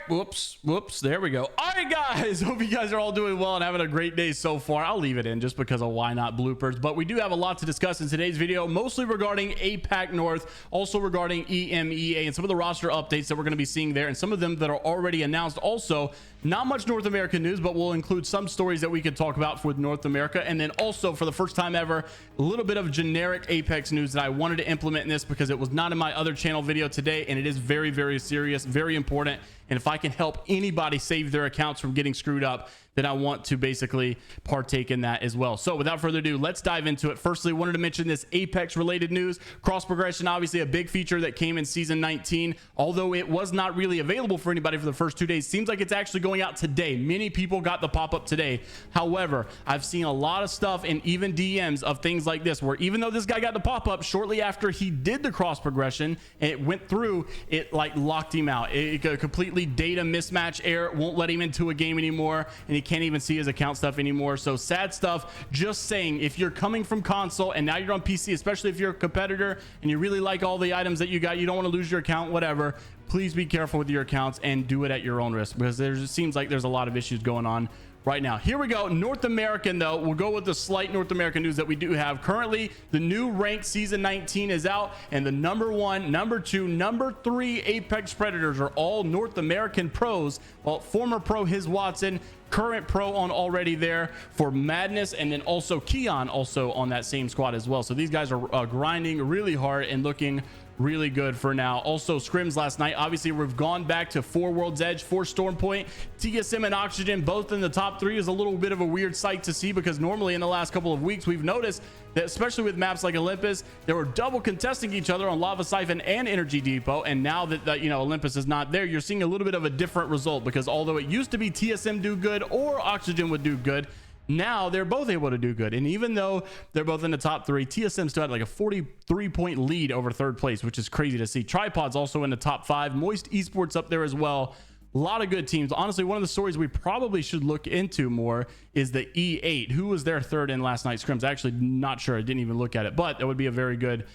Whoops. There we go. All right, guys. Hope you guys are all doing well and having a great day so far. I'll leave it in just because of why not bloopers. But we do have a lot to discuss in today's video, mostly regarding APAC North, also regarding EMEA and some of the roster updates that we're going to be seeing there, and some of them that are already announced. Also, not much North American news, but we'll include some stories that we could talk about for North America. And then also, for the first time ever, a little bit of generic Apex news that I wanted to implement in this because it was not in my other channel video today, and it is very, very serious, very important. And if I can help anybody save their accounts from getting screwed up, then I want to basically partake in that as well. So without further ado, let's dive into it. Firstly, wanted to mention this Apex related news. Cross progression, obviously a big feature that came in season 19, although it was not really available for anybody for the first 2 days. Seems like it's actually going out today. Many people got the pop-up today. However, I've seen a lot of stuff and even DMs of things like this, where even though this guy got the pop-up shortly after he did the cross progression and it went through, it like locked him out. It completely data mismatch error, won't let him into a game anymore, and he can't even see his account stuff anymore. So sad stuff. Just saying, if you're coming from console and now you're on PC, especially if you're a competitor and you really like all the items that you got, you don't want to lose your account, whatever, please be careful with your accounts and do it at your own risk, because there seems like there's a lot of issues going on right now. Here we go. North American, though, we'll go with the slight North American news that we do have. Currently, the new ranked season 19 is out, and the number 1, number 2, number 3 Apex Predators are all North American pros. Well, former pro His Watson, current pro on already there for Madness, and then also Keon also on that same squad as well. So these guys are grinding really hard and looking really good for now. Also, Scrims last night, obviously we've gone back to 4 World's Edge, 4 Storm Point, TSM and Oxygen both in the top 3 is a little bit of a weird sight to see, because normally in the last couple of weeks we've noticed that, especially with maps like Olympus, they were double contesting each other on Lava Siphon and Energy Depot, and now that you know, Olympus is not there, you're seeing a little bit of a different result, because although it used to be TSM do good or Oxygen would do good, now they're both able to do good. And even though they're both in the top 3, TSM still had like a 43-point lead over third place, which is crazy to see. Tripod's also in the top 5. Moist Esports up there as well. A lot of good teams. Honestly, one of the stories we probably should look into more is the E8. Who was their third in last night's scrims? Actually, not sure. I didn't even look at it, but that would be a very good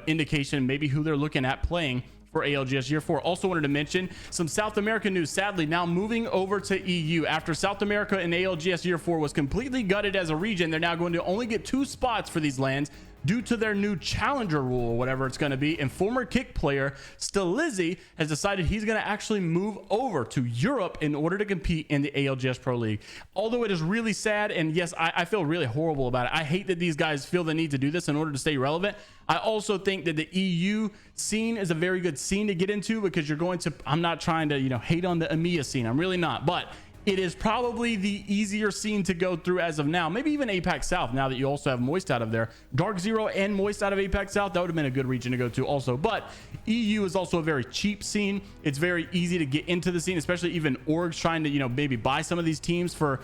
indication, maybe who they're looking at playing for ALGS Year 4. Also wanted to mention some South American news. Sadly, now moving over to EU. After South America and ALGS Year 4 was completely gutted as a region, they're now going to only get 2 spots for these lands due to their new challenger rule, or whatever it's going to be. And former Kick player Stilizzi has decided he's going to actually move over to Europe in order to compete in the ALGS Pro League. Although it is really sad, and yes, I feel really horrible about it. I hate that these guys feel the need to do this in order to stay relevant. I also think that the EU scene is a very good scene to get into, because you're going to, I'm not trying to, hate on the EMEA scene. I'm really not, but it is probably the easier scene to go through as of now. Maybe even Apacks South, now that you also have Moist out of there. Dark Zero and Moist out of Apacks South, that would have been a good region to go to also. But EU is also a very cheap scene. It's very easy to get into the scene, especially even orgs trying to, maybe buy some of these teams for,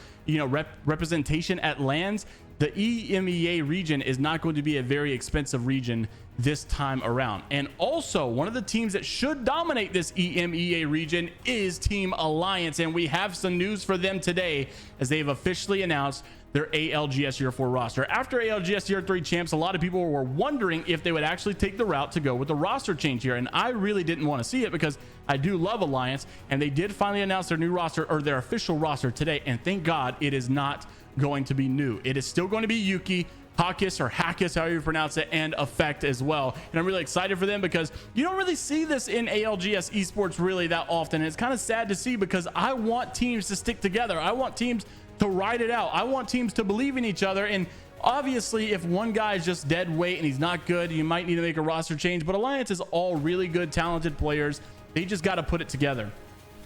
representation at LANs. The EMEA region is not going to be a very expensive region this time around. And also, one of the teams that should dominate this EMEA region is Team Alliance, and we have some news for them today, as they've officially announced their ALGS Year 4 roster. After ALGS Year 3 champs, a lot of people were wondering if they would actually take the route to go with the roster change here, and I really didn't want to see it, because I do love Alliance, and they did finally announce their new roster, or their official roster today, and thank God it is not going to be new. It is still going to be Yuki, Hakis, or Hakis, however you pronounce it, and Effect as well. And I'm really excited for them, because you don't really see this in ALGS esports really that often. And it's kind of sad to see, because I want teams to stick together. I want teams to ride it out. I want teams to believe in each other. And obviously, if one guy is just dead weight and he's not good, you might need to make a roster change. But Alliance is all really good, talented players. They just got to put it together.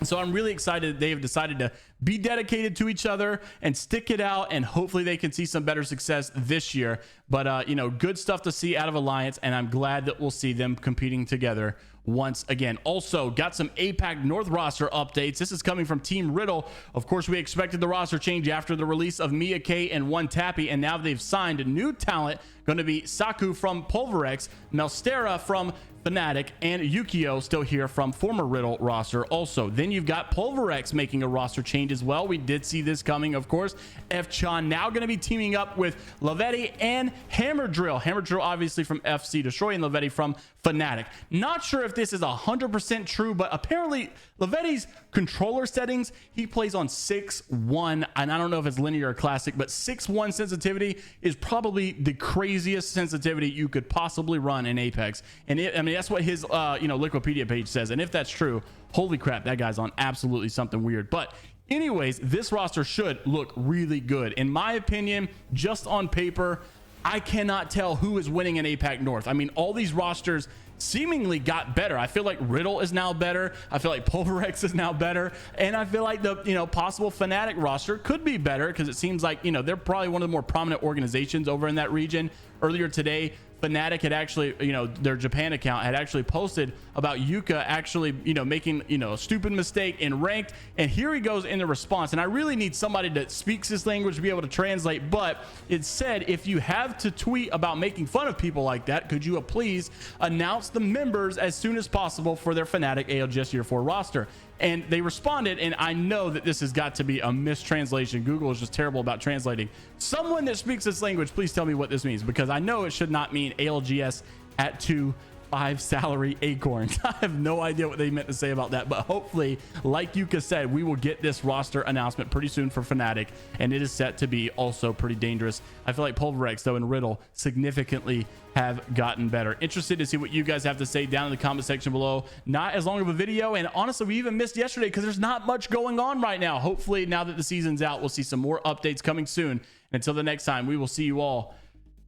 So I'm really excited that they have decided to be dedicated to each other and stick it out, and hopefully they can see some better success this year. But good stuff to see out of Alliance, and I'm glad that we'll see them competing together once again. Also got some APAC North roster updates. This is coming from Team Riddle. Of course, we expected the roster change after the release of Mia K and One Tappy, and now they've signed a new talent, going to be Saku from PULVERX, Melstera from Fanatic, and Yukio still here from former Riddle roster also. Then you've got PULVERX making a roster change as well. We did see this coming, of course. F-Chan now going to be teaming up with Lavetti and Hammer Drill. Hammer Drill obviously from FC Destroy and Lavetti from Fanatic. Not sure if this is 100% true, but apparently Lavetti's controller settings, he plays on 6-1, and I don't know if it's linear or classic, but 6-1 sensitivity is probably the craziest sensitivity you could possibly run in Apex. And I mean, that's what his Liquipedia page says. And if that's true, holy crap, that guy's on absolutely something weird. But anyways, this roster should look really good. In my opinion, just on paper, I cannot tell who is winning in APAC North. I mean, all these rosters seemingly got better. I feel like Riddle is now better. I feel like PULVERX is now better. And I feel like the, possible Fanatic roster could be better because it seems like, they're probably one of the more prominent organizations over in that region. Earlier today, Fanatic had actually, their Japan account had actually posted about Yuka actually, making, a stupid mistake in ranked. And here he goes in the response. And I really need somebody that speaks this language to be able to translate. But it said, if you have to tweet about making fun of people like that, could you please announce the members as soon as possible for their Fanatic ALGS Year 4 roster? And they responded, and I know that this has got to be a mistranslation. Google is just terrible about translating. Someone that speaks this language, please tell me what this means, because I know it should not mean ALGS at 2.5 salary acorns. I have no idea what they meant to say about that, but hopefully, like Yuka said, we will get this roster announcement pretty soon for Fnatic, and it is set to be also pretty dangerous. I feel like PULVERX, though, and Riddle significantly have gotten better. Interested to see what you guys have to say down in the comment section below. Not as long of a video, and honestly, we even missed yesterday because there's not much going on right now. Hopefully, now that the season's out, we'll see some more updates coming soon. Until the next time, we will see you all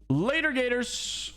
later, Gators.